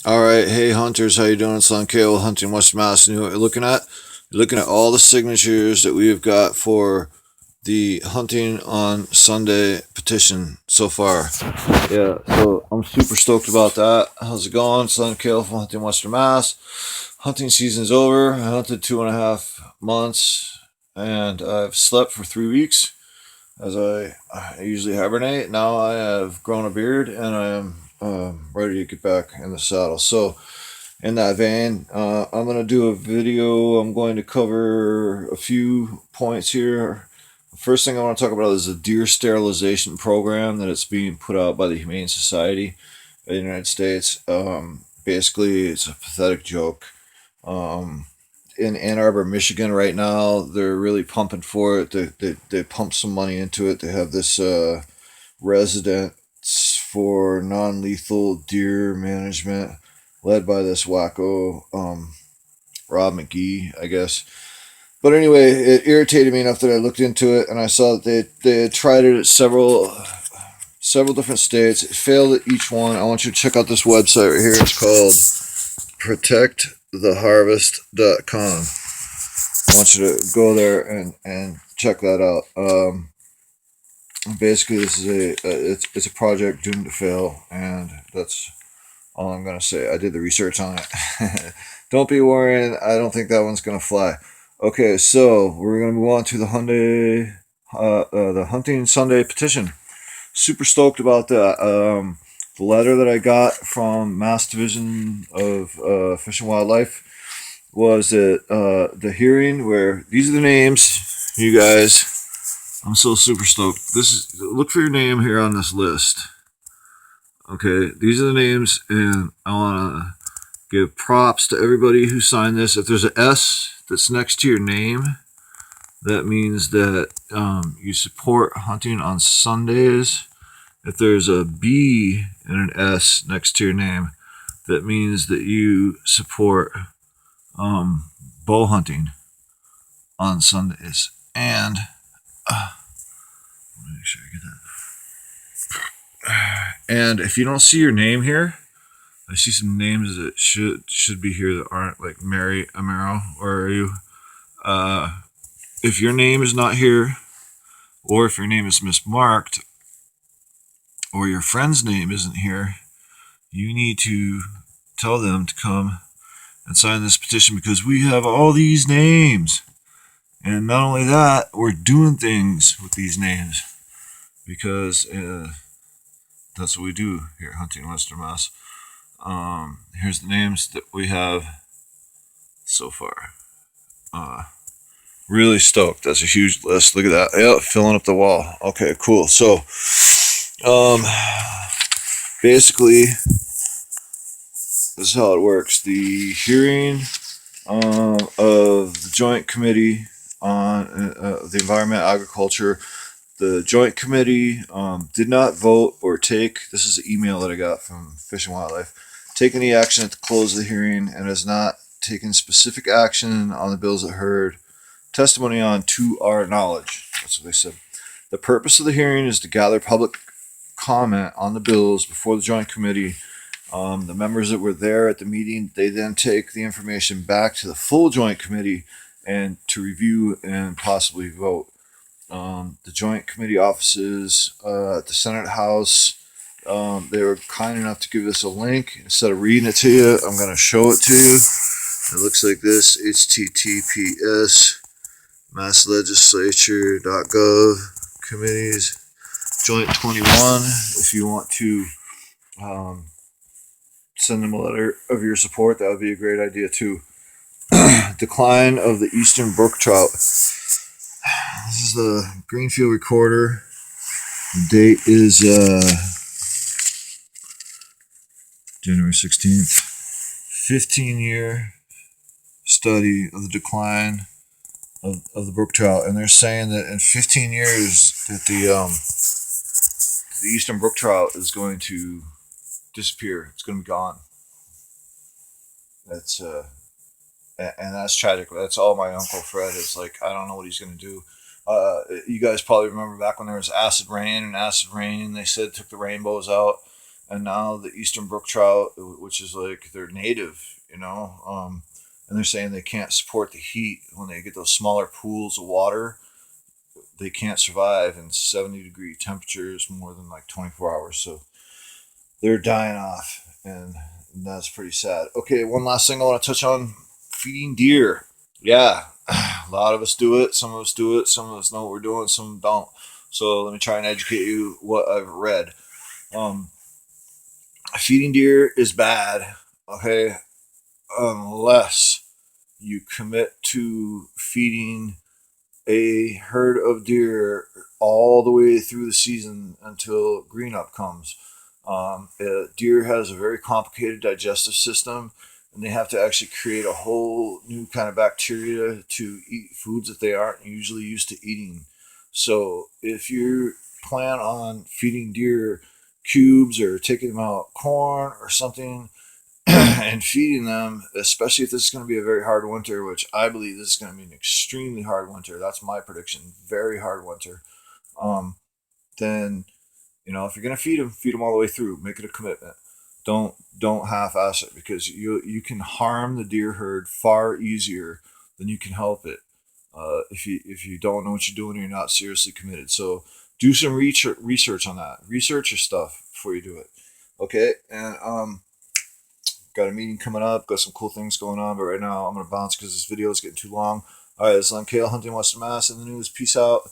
All right, hey hunters, how you doing? It's Lon Kale, hunting West Mass. And what you're looking at? You're looking at all the signatures that we have got for the hunting on Sunday petition so far. Yeah, so I'm super stoked about that. How's it going? It's Lon Kale from Hunting Western Mass. Hunting season's over. I hunted 2.5 months, and I've slept for 3 weeks as I usually hibernate. Now I have grown a beard and I am ready to get back in the saddle. So, in that vein, I'm going to do a video. I'm going to cover a few points here. The first thing I want to talk about is the deer sterilization program that it's being put out by the Humane Society of the United States. Basically, it's a pathetic joke. Um, in Ann Arbor, Michigan, right now, they're really pumping for it. They pump some money into it. They have this residence for non-lethal deer management, led by this wacko Rob McGee, I guess. But anyway, it irritated me enough that I looked into it and I saw that they had tried it at several different states. It failed at each one. I want you to check out this website right here. It's called protecttheharvest.com. I want you to go there and check that out. Basically, this is it's a project doomed to fail, and that's all I'm gonna say. I did the research on it. Don't be worrying. I don't think that one's gonna fly. Okay, so we're gonna move on to the hunting Sunday petition. Super stoked about that. The letter that I got from Mass Division of Fish and Wildlife was at the hearing where these are the names, you guys. I'm so super stoked. This is look for your name here on this list. Okay, these are the names, and I want to give props to everybody who signed this. If there's an S that's next to your name, that means that you support hunting on Sundays. If there's a B and an S next to your name, that means that you support bow hunting on Sundays. And make sure I get that. And if you don't see your name here, I see some names that should be here that aren't, like Mary Amaro. Where are you? If your name is not here, or if your name is mismarked, or your friend's name isn't here, you need to tell them to come and sign this petition because we have all these names. And not only that, we're doing things with these names because that's what we do here at Hunting Western Mass. Here's the names that we have so far. Really stoked. That's a huge list. Look at that. Yep, filling up the wall. Okay, cool. So, um, basically, this is how it works. The hearing of the Joint Committee on the Environment and Agriculture. The Joint Committee did not vote or take, this is an email that I got from Fish and Wildlife, take any action at the close of the hearing and has not taken specific action on the bills it heard testimony on to our knowledge. That's what they said. The purpose of the hearing is to gather public comment on the bills before the Joint Committee. The members that were there at the meeting, they then take the information back to the full Joint Committee and to review and possibly vote. The Joint Committee offices at the Senate House, they were kind enough to give us a link. Instead of reading it to you, I'm going to show it to you. It looks like this: https masslegislature.gov committees joint 21. If you want to send them a letter of your support, that would be a great idea too. Decline of the eastern brook trout. This is the Greenfield Recorder. The date is January 16th. 15-year study of the decline of the brook trout, and they're saying that in 15 years that the eastern brook trout is going to disappear. It's going to be gone. That's and that's tragic. That's all my Uncle Fred is like. I don't know what he's going to do. You guys probably remember back when there was acid rain, and acid rain, they said took the rainbows out. and now the eastern brook trout, which is like they're native, and they're saying they can't support the heat when they get those smaller pools of water. They can't survive in 70-degree temperatures more than like 24 hours. So they're dying off, and that's pretty sad. Okay, one last thing I want to touch on: feeding deer. Yeah, a lot of us do it. Some of us do it. Some of us know what we're doing. Some don't. So let me try and educate you what I've read. Um, Feeding deer is bad. Okay, unless you commit to feeding a herd of deer all the way through the season until green up comes. A deer has a very complicated digestive system, and they have to actually create a whole new kind of bacteria to eat foods that they aren't usually used to eating. So if you plan on feeding deer cubes or taking them out corn or something, and feeding them, especially if this is going to be a very hard winter, which I believe this is going to be an extremely hard winter. That's my prediction. Very hard winter. Um, then if you're going to feed them all the way through. Make it a commitment. Don't half-ass it, because you can harm the deer herd far easier than you can help it. If you don't know what you're doing, you're not seriously committed. So do some research on that. Research your stuff before you do it. Okay, and got a meeting coming up. Got some cool things going on, but right now I'm gonna bounce because this video is getting too long. All right, this is on Kale Hunting Western Mass in the news. Peace out.